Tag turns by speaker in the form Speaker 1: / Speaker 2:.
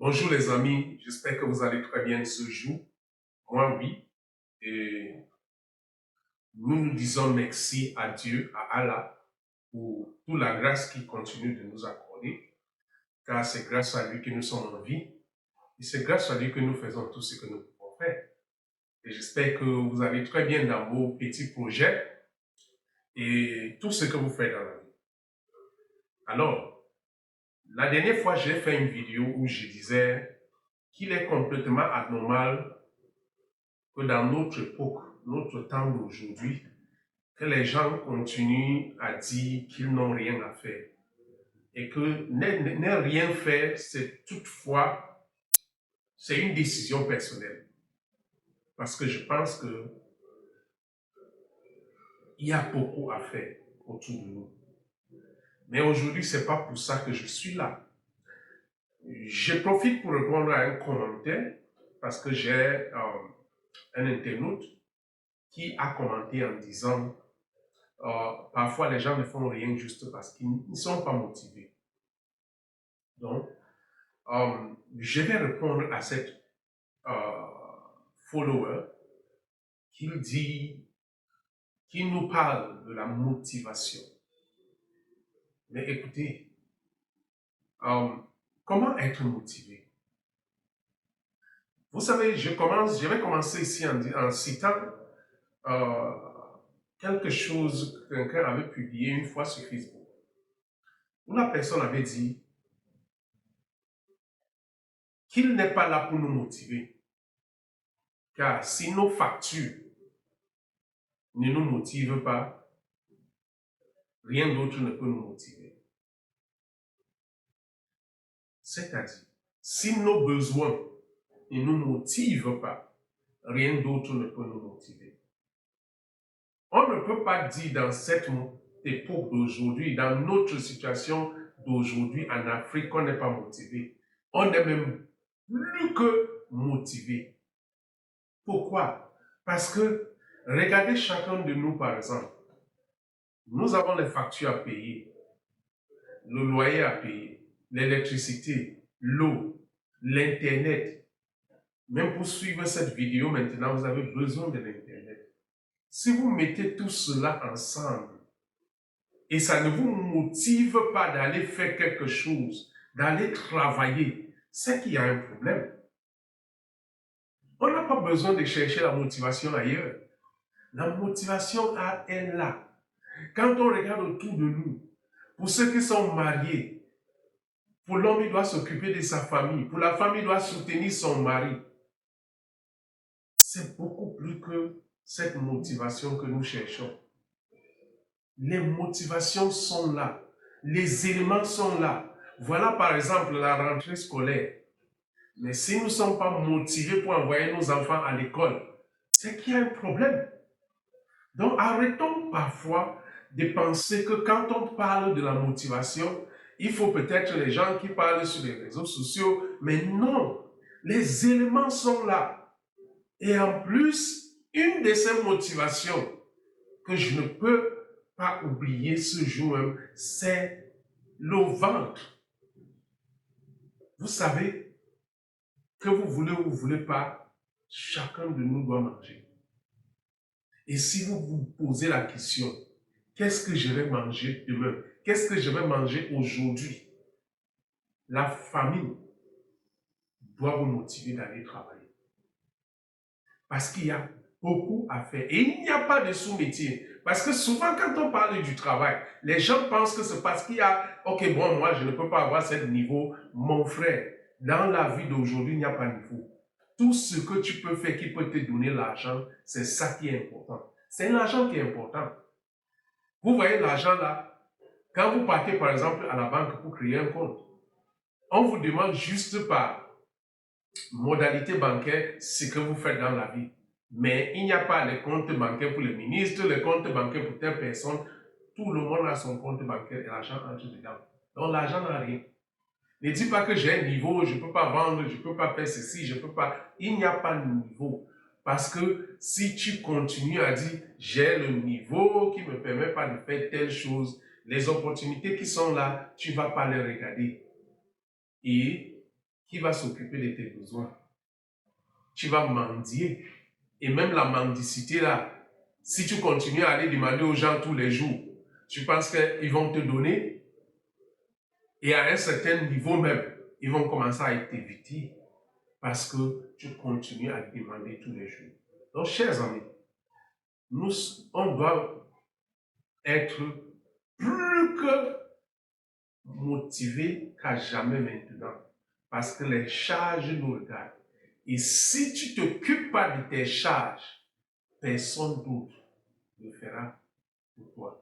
Speaker 1: Bonjour les amis, j'espère que vous allez très bien ce jour. Moi oui, et nous disons merci à Dieu, à Allah, pour toute la grâce qu'il continue de nous accorder, car c'est grâce à lui que nous sommes en vie, et c'est grâce à lui que nous faisons tout ce que nous pouvons faire. Et j'espère que vous allez très bien dans vos petits projets et tout ce que vous faites dans la vie. Alors, la dernière fois, j'ai fait une vidéo où je disais qu'il est complètement anormal que dans notre époque, notre temps d'aujourd'hui, que les gens continuent à dire qu'ils n'ont rien à faire. Et que ne rien faire, c'est toutefois, c'est une décision personnelle. Parce que je pense que il y a beaucoup à faire autour de nous. Mais aujourd'hui, c'est pas pour ça que je suis là. Je profite pour répondre à un commentaire parce que j'ai un internaute qui a commenté en disant parfois les gens ne font rien juste parce qu'ils ne sont pas motivés. Donc, je vais répondre à cette follower qui nous parle de la motivation. Mais écoutez, comment être motivé? Vous savez, je vais commencer ici en citant quelque chose que quelqu'un avait publié une fois sur Facebook, où la personne avait dit qu'il n'est pas là pour nous motiver, car si nos factures ne nous motivent pas, rien d'autre ne peut nous motiver. C'est-à-dire, si nos besoins ne nous motivent pas, rien d'autre ne peut nous motiver. On ne peut pas dire dans cette époque d'aujourd'hui, dans notre situation d'aujourd'hui en Afrique, qu'on n'est pas motivé. On est même plus que motivé. Pourquoi? Parce que, regardez chacun de nous par exemple. Nous avons les factures à payer, le loyer à payer, l'électricité, l'eau, l'Internet. Même pour suivre cette vidéo maintenant, vous avez besoin de l'Internet. Si vous mettez tout cela ensemble et ça ne vous motive pas d'aller faire quelque chose, d'aller travailler, c'est qu'il y a un problème. On n'a pas besoin de chercher la motivation ailleurs. La motivation est là. Quand on regarde autour de nous, pour ceux qui sont mariés, pour l'homme, il doit s'occuper de sa famille. Pour la femme, il doit soutenir son mari. C'est beaucoup plus que cette motivation que nous cherchons. Les motivations sont là. Les éléments sont là. Voilà par exemple la rentrée scolaire. Mais si nous ne sommes pas motivés pour envoyer nos enfants à l'école, c'est qu'il y a un problème. Donc arrêtons parfois de penser que quand on parle de la motivation, il faut peut-être les gens qui parlent sur les réseaux sociaux, mais non, les éléments sont là. Et en plus, une de ces motivations que je ne peux pas oublier ce jour même, c'est le ventre. Vous savez, que vous voulez ou vous ne voulez pas, chacun de nous doit manger. Et si vous vous posez la question, qu'est-ce que je vais manger demain? Qu'est-ce que je vais manger aujourd'hui? La famille doit vous motiver d'aller travailler. Parce qu'il y a beaucoup à faire. Et il n'y a pas de sous-métier. Parce que souvent, quand on parle du travail, les gens pensent que c'est parce qu'il y a, ok, bon, moi, je ne peux pas avoir ce niveau. Mon frère, dans la vie d'aujourd'hui, il n'y a pas de niveau. Tout ce que tu peux faire qui peut te donner l'argent, c'est ça qui est important. C'est l'argent qui est important. Vous voyez l'argent là, quand vous partez par exemple à la banque pour créer un compte, on vous demande juste par modalité bancaire ce que vous faites dans la vie. Mais il n'y a pas les comptes bancaires pour les ministres, les comptes bancaires pour telle personne. Tout le monde a son compte bancaire et l'argent entre dedans. Donc l'argent n'a rien. Ne dis pas que j'ai un niveau, je ne peux pas vendre, je ne peux pas faire ceci, je ne peux pas. Il n'y a pas de niveau. Parce que si tu continues à dire j'ai le niveau qui ne me permet pas de faire telle chose, les opportunités qui sont là, tu ne vas pas les regarder. Et qui va s'occuper de tes besoins? Tu vas mendier. Et même la mendicité là, si tu continues à aller demander aux gens tous les jours, tu penses qu'ils vont te donner? Et à un certain niveau même, ils vont commencer à t'éviter parce que tu continues à demander tous les jours. Donc, chers amis, on doit être plus que motivés qu'à jamais maintenant parce que les charges nous regardent. Et si tu ne t'occupes pas de tes charges, personne d'autre le fera pour toi.